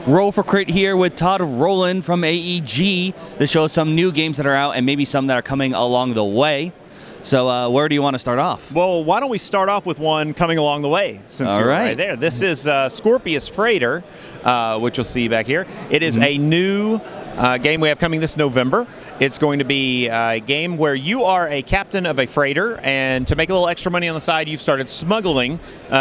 Roll for Crit here with Todd Rowland from AEG to show us some new games that are out and maybe some that are coming along the way. So where do you want to start off? Well, why don't we start off with one coming along the way, since you're right there. This is Scorpius Freighter, which you'll see back here. It is a new game we have coming this November. It's going to be a game where you are a captain of a freighter, and to make a little extra money on the side, you've started smuggling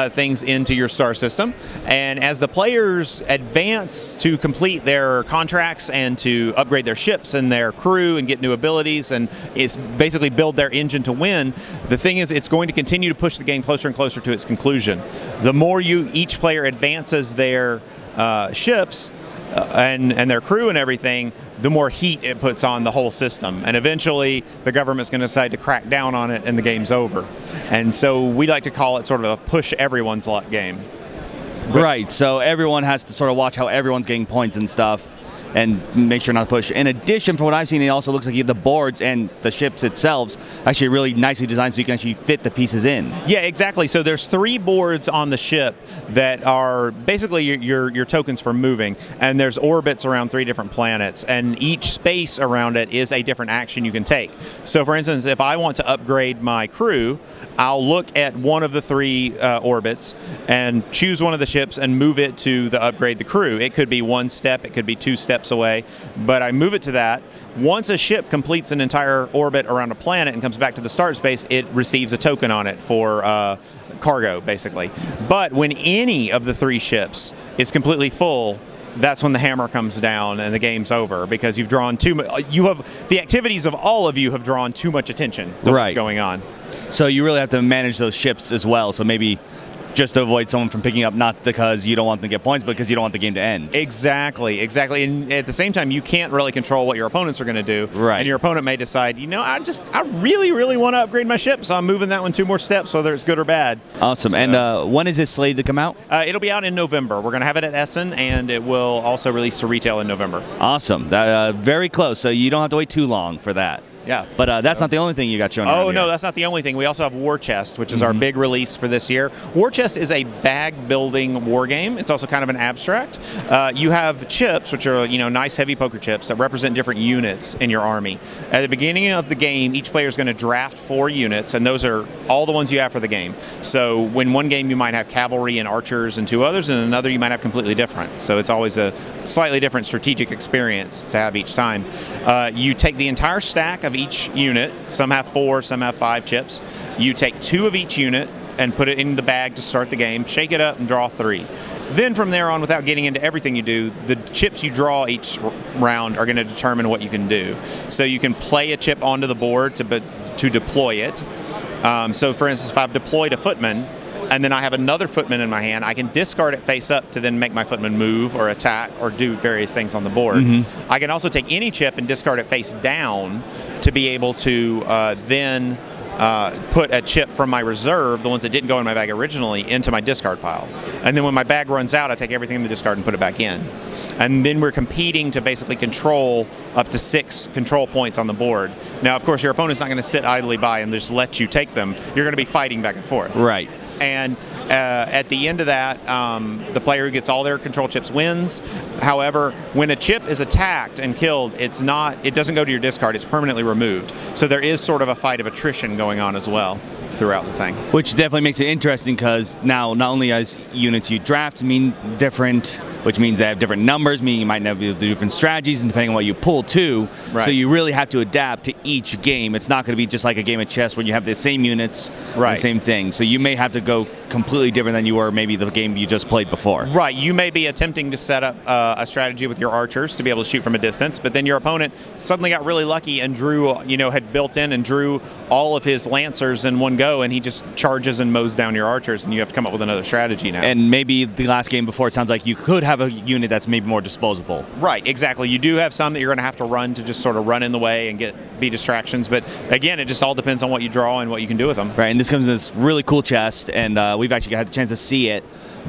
things into your star system. And as the players advance to complete their contracts and to upgrade their ships and their crew and get new abilities and it's basically build their engine to win, the thing is it's going to continue to push the game closer and closer to its conclusion. The more each player advances their ships, and their crew and everything, the more heat it puts on the whole system. And eventually, the government's going to decide to crack down on it and the game's over. And so we like to call it sort of a push everyone's luck game. Right, so everyone has to sort of watch how everyone's getting points and stuff and make sure not to push. In addition, from what I've seen, it also looks like the boards and the ships itself actually really nicely designed so you can actually fit the pieces in. Yeah, exactly. So there's 3 boards on the ship that are basically your tokens for moving, and there's orbits around 3 different planets, and each space around it is a different action you can take. So for instance, if I want to upgrade my crew, I'll look at one of the 3 orbits and choose one of the ships and move it to upgrade the crew. It could be 1 step, it could be 2 steps away, but I move it to that. Once a ship completes an entire orbit around a planet and comes back to the start space, it receives a token on it for cargo, basically. But when any of the 3 ships is completely full, that's when the hammer comes down and the game's over, because you've drawn the activities of all of you have drawn too much attention to what's going on. So you really have to manage those ships as well. So maybe just to avoid someone from picking up, not because you don't want them to get points, but because you don't want the game to end. Exactly, exactly. And at the same time, you can't really control what your opponents are going to do. Right. And your opponent may decide, you know, I really, really want to upgrade my ship, so I'm moving that one 2 more steps, whether it's good or bad. Awesome. So, and when is this slated to come out? It'll be out in November. We're going to have it at Essen, and it will also release to retail in November. Awesome. Very close, so you don't have to wait too long for that. Yeah. But that's not the only thing you got shown around here. No, that's not the only thing. We also have War Chest, which is our big release for this year. War Chest is a bag-building war game. It's also kind of an abstract. You have chips, which are nice heavy poker chips that represent different units in your army. At the beginning of the game, each player is going to draft 4 units, and those are all the ones you have for the game. So in one game, you might have cavalry and archers and 2 others, and in another, you might have completely different. So it's always a slightly different strategic experience to have each time. You take the entire stack of each unit. Some have 4, some have 5 chips. You take 2 of each unit and put it in the bag to start the game, shake it up and draw 3. Then from there on, without getting into everything you do, the chips you draw each round are going to determine what you can do. So you can play a chip onto the board to deploy it. So for instance, if I've deployed a footman, and then I have another footman in my hand, I can discard it face up to then make my footman move or attack or do various things on the board. I can also take any chip and discard it face down to be able to then put a chip from my reserve, the ones that didn't go in my bag originally, into my discard pile. And then when my bag runs out, I take everything in the discard and put it back in. And then we're competing to basically control up to 6 control points on the board. Now, of course, your opponent's not going to sit idly by and just let you take them. You're going to be fighting back and forth. Right. And at the end of that, the player who gets all their control chips wins. However, when a chip is attacked and killed, it doesn't go to your discard, it's permanently removed. So there is sort of a fight of attrition going on as well throughout the thing. Which definitely makes it interesting, because now not only as units you draft mean different, which means they have different numbers, meaning you might not be able to do different strategies, and depending on what you pull too. Right. So you really have to adapt to each game. It's not going to be just like a game of chess where you have the same units, the same thing. So you may have to go completely different than you were maybe the game you just played before. Right. You may be attempting to set up a strategy with your archers to be able to shoot from a distance, but then your opponent suddenly got really lucky and drew, had built in and drew all of his lancers in one go, and he just charges and mows down your archers, and you have to come up with another strategy now. And maybe the last game before, it sounds like you could have a unit that's maybe more disposable. Right, exactly. You do have some that you're going to have to run to just sort of run in the way and be distractions, but again, it just all depends on what you draw and what you can do with them. Right, and this comes in this really cool chest, and we've actually had the chance to see it.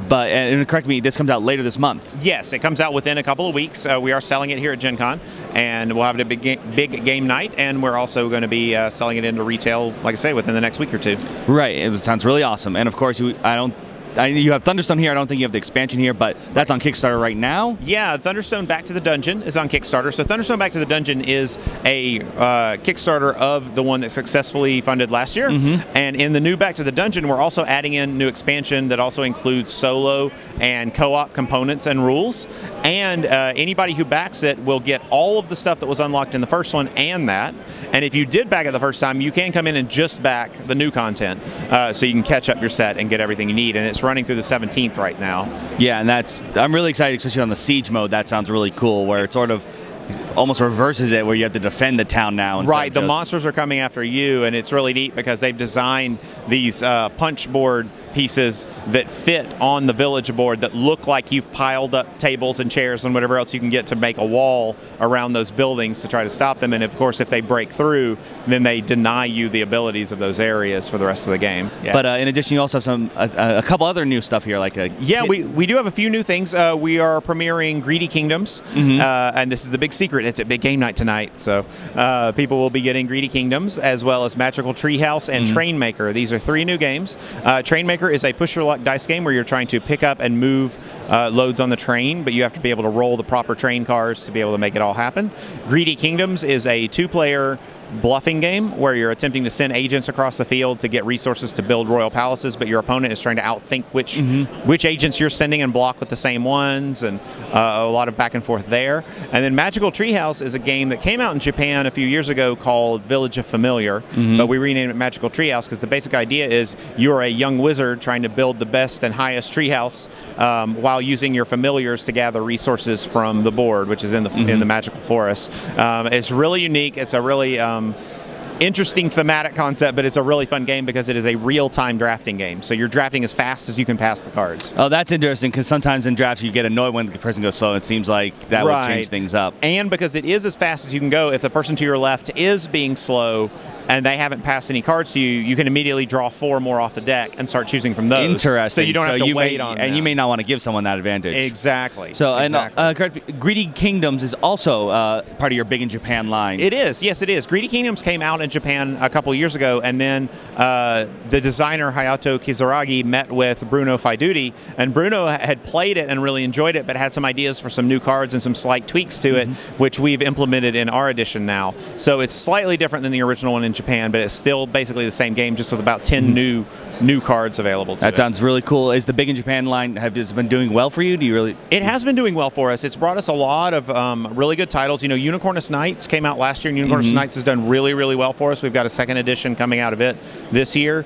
But, and correct me, this comes out later this month. Yes, it comes out within a couple of weeks. We are selling it here at Gen Con, and we'll have it a big game night, and we're also going to be selling it into retail, like I say, within the next week or 2. Right, it sounds really awesome. And of course, I don't you have Thunderstone here. I don't think you have the expansion here, but that's on Kickstarter right now. Yeah, Thunderstone Back to the Dungeon is on Kickstarter. So Thunderstone Back to the Dungeon is a Kickstarter of the one that successfully funded last year. And in the new Back to the Dungeon, we're also adding in new expansion that also includes solo and co-op components and rules. And anybody who backs it will get all of the stuff that was unlocked in the first one and that. And if you did back it the first time, you can come in and just back the new content, so you can catch up your set and get everything you need. And it's running through the 17th right now. Yeah, and I'm really excited, especially on the siege mode. That sounds really cool, where it sort of almost reverses it, where you have to defend the town now. Right, the monsters are coming after you, and it's really neat because they've designed these punch board pieces that fit on the village board that look like you've piled up tables and chairs and whatever else you can get to make a wall around those buildings to try to stop them. And of course, if they break through, then they deny you the abilities of those areas for the rest of the game. Yeah. But in addition, you also have a couple other new stuff here, like we do have a few new things. We are premiering Greedy Kingdoms, and this is the big secret. It's a big game night tonight, so people will be getting Greedy Kingdoms as well as Magical Treehouse and Train Maker. These are 3 new games. Train Maker is a push your luck dice game where you're trying to pick up and move loads on the train, but you have to be able to roll the proper train cars to be able to make it all happen. Greedy Kingdoms is a 2-player bluffing game where you're attempting to send agents across the field to get resources to build royal palaces, but your opponent is trying to outthink which agents you're sending and block with the same ones, and a lot of back and forth there. And then Magical Treehouse is a game that came out in Japan a few years ago called Village of Familiar, but we renamed it Magical Treehouse because the basic idea is you're a young wizard trying to build the best and highest treehouse while using your familiars to gather resources from the board, which is in the magical forest. It's really unique. It's a really interesting thematic concept, but it's a really fun game because it is a real-time drafting game. So you're drafting as fast as you can pass the cards. Oh, that's interesting, because sometimes in drafts you get annoyed when the person goes slow. It seems like that would change things up. And because it is as fast as you can go, if the person to your left is being slow and they haven't passed any cards to you, you can immediately draw 4 more off the deck and start choosing from those. Interesting. So you don't have to wait on them. And you may not want to give someone that advantage. Exactly. So, and Greedy Kingdoms is also part of your Big in Japan line. It is. Yes, it is. Greedy Kingdoms came out in Japan a couple years ago, and then the designer Hayato Kizuragi met with Bruno Faiduti, and Bruno had played it and really enjoyed it, but had some ideas for some new cards and some slight tweaks to it, which we've implemented in our edition now. So it's slightly different than the original one in Japan, but it's still basically the same game, just with about 10 new cards available to it. That sounds really cool. Is the Big in Japan line has been doing well for you? Do you really? It has been doing well for us. It's brought us a lot of really good titles. You know, Unicornus Knights came out last year, and Unicornus Knights has done really, really well for us. We've got a 2nd edition coming out of it this year.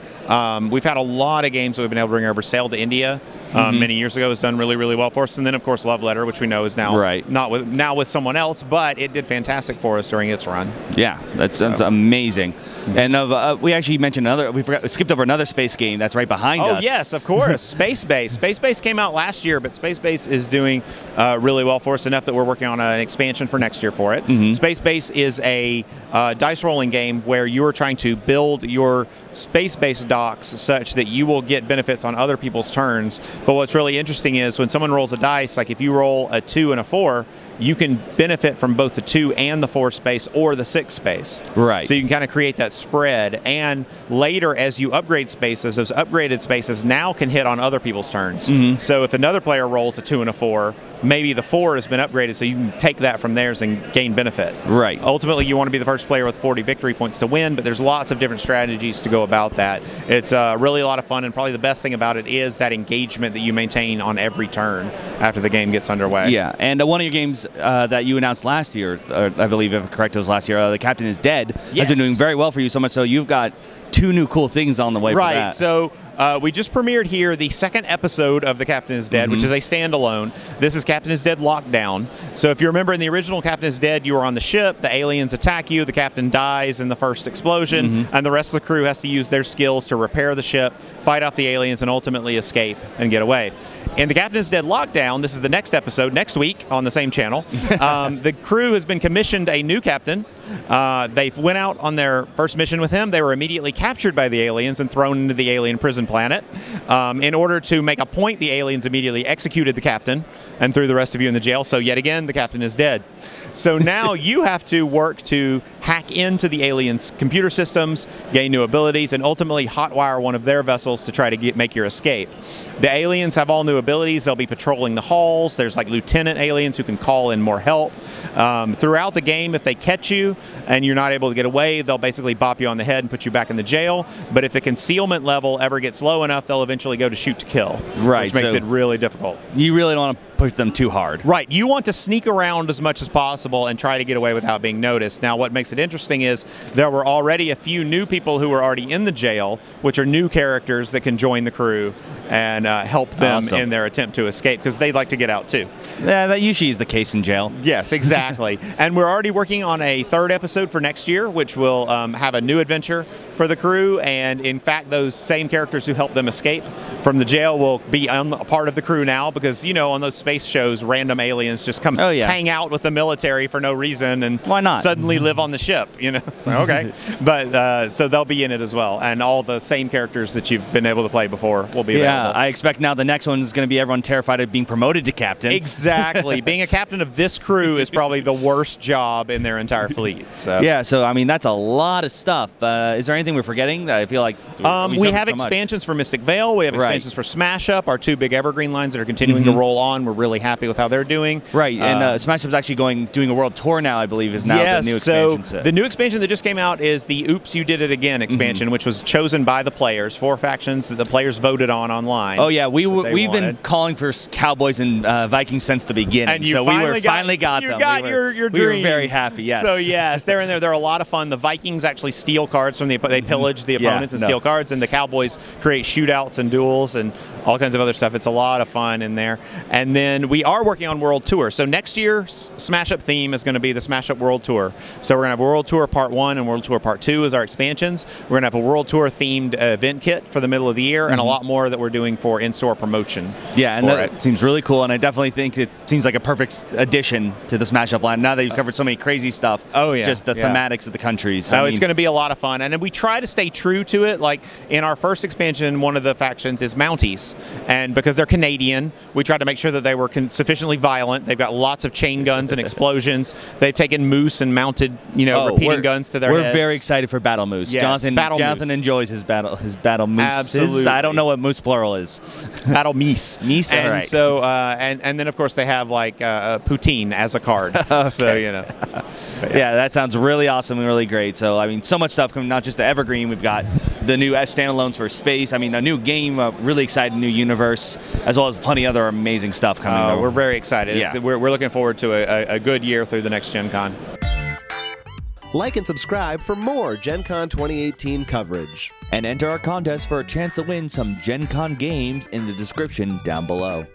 We've had a lot of games that we've been able to bring over. Sail to India many years ago has done really, really well for us. And then, of course, Love Letter, which we know is now now with someone else, but it did fantastic for us during its run. Yeah, that's amazing. And we actually mentioned we skipped over another space game that's right behind us. Oh, yes, of course. Space Base. Space Base came out last year, but Space Base is doing really well for us, enough that we're working on an expansion for next year for it. Space Base is a dice rolling game where you are trying to build your space-based docks such that you will get benefits on other people's turns. But what's really interesting is when someone rolls a dice, like if you roll a 2 and a 4, you can benefit from both the 2 and the 4 space or the 6 space. Right. So you can kind of create that spread. And later, as you upgrade spaces, those upgraded spaces now can hit on other people's turns. So if another player rolls a 2 and a 4, maybe the 4 has been upgraded, so you can take that from theirs and gain benefit. Right. Ultimately, you want to be the first player with 40 victory points to win, but there's lots of different strategies to go about that. It's really a lot of fun, and probably the best thing about it is that engagement that you maintain on every turn after the game gets underway. Yeah, and one of your games that you announced last year, I believe, if I'm correct, it was last year, The Captain is Dead, has been doing very well for you, so much so you've got 2 new cool things on the way for that. Right, so we just premiered here the 2nd episode of The Captain is Dead, which is a standalone. This is Captain is Dead Lockdown. So if you remember in the original Captain is Dead, you were on the ship, the aliens attack you, the captain dies in the first explosion, and the rest of the crew has to use their skills to repair the ship, fight off the aliens, and ultimately escape and get away. In The Captain is Dead Lockdown, this is the next episode, next week on the same channel, the crew has been commissioned a new captain. They went out on their first mission with him. They were immediately captured by the aliens and thrown into the alien prison planet. In order to make a point, the aliens immediately executed the captain and threw the rest of you in the jail. So yet again, the captain is dead. So now you have to work to hack into the aliens' computer systems, gain new abilities, and ultimately hotwire one of their vessels to try to make your escape. The aliens have all new abilities. They'll be patrolling the halls. There's like lieutenant aliens who can call in more help. Throughout the game, if they catch you and you're not able to get away, they'll basically bop you on the head and put you back in the jail. But if the concealment level ever gets low enough, they'll eventually go to shoot to kill, right? Which makes it really difficult. You really don't want to push them too hard. Right. You want to sneak around as much as possible and try to get away without being noticed. Now, what makes it interesting is there were already a few new people who were already in the jail, which are new characters that can join the crew and help them in their attempt to escape, because they'd like to get out too. Yeah, that usually is the case in jail. Yes, exactly. And we're already working on a 3rd episode for next year, which will have a new adventure for the crew. And in fact, those same characters who helped them escape from the jail will be a part of the crew now, because, you know, on those space shows, random aliens just come hang out with the military for no reason and why not suddenly live on the ship, you know. So, okay. But so they'll be in it as well. And all the same characters that you've been able to play before will be available. I expect now the next one is going to be everyone terrified of being promoted to captain. Exactly. Being a captain of this crew is probably the worst job in their entire fleet. So. Yeah, so I mean, that's a lot of stuff. Is there anything we're forgetting? I feel like we have expansions for Mystic Vale. We have expansions for Smash Up, our 2 big Evergreen lines that are continuing to roll on. We're really happy with how they're doing. Right, and Smash Up's actually doing a world tour now, I believe, is now the new expansion. So the new expansion that just came out is the Oops, You Did It Again expansion, which was chosen by the players, 4 factions that the players voted on online. Oh yeah, we've been calling for Cowboys and Vikings since the beginning, and so we finally got them. You got your dream. We were very happy. Yes. So yes, they're in there. They're a lot of fun. The Vikings actually steal cards from they pillage the opponents and steal cards, and the Cowboys create shootouts and duels and all kinds of other stuff. It's a lot of fun in there. And then we are working on World Tour. So next year, Smash Up theme is going to be the Smash Up World Tour. So we're going to have World Tour Part 1 and World Tour Part 2 as our expansions. We're going to have a World Tour themed event kit for the middle of the year, and a lot more that we're doing for in-store promotion. Yeah, and that seems really cool, and I definitely think it seems like a perfect addition to the Smash Up line. Now that you've covered so many crazy stuff, just the thematics of the countries. So it's going to be a lot of fun, and we try to stay true to it. Like in our first expansion, one of the factions is Mounties, and because they're Canadian, we tried to make sure that they were sufficiently violent. They've got lots of chain guns and explosions. They've taken moose and mounted, repeating guns to their heads. We're very excited for Battle Moose. Yes, Jonathan enjoys his battle moose. Absolutely. I don't know what moose plural is. Battle meese. Meese. And right. so and then of course they have like poutine as a card. Okay. So yeah, that sounds really awesome and really great. So I mean, so much stuff coming. Not just the Evergreen. We've got the new standalones for space. I mean, a new game, a really exciting new universe, as well as plenty of other amazing stuff coming. We're very excited. Yeah. We're looking forward to a good year through the next Gen Con. Like and subscribe for more Gen Con 2018 coverage. And enter our contest for a chance to win some Gen Con games in the description down below.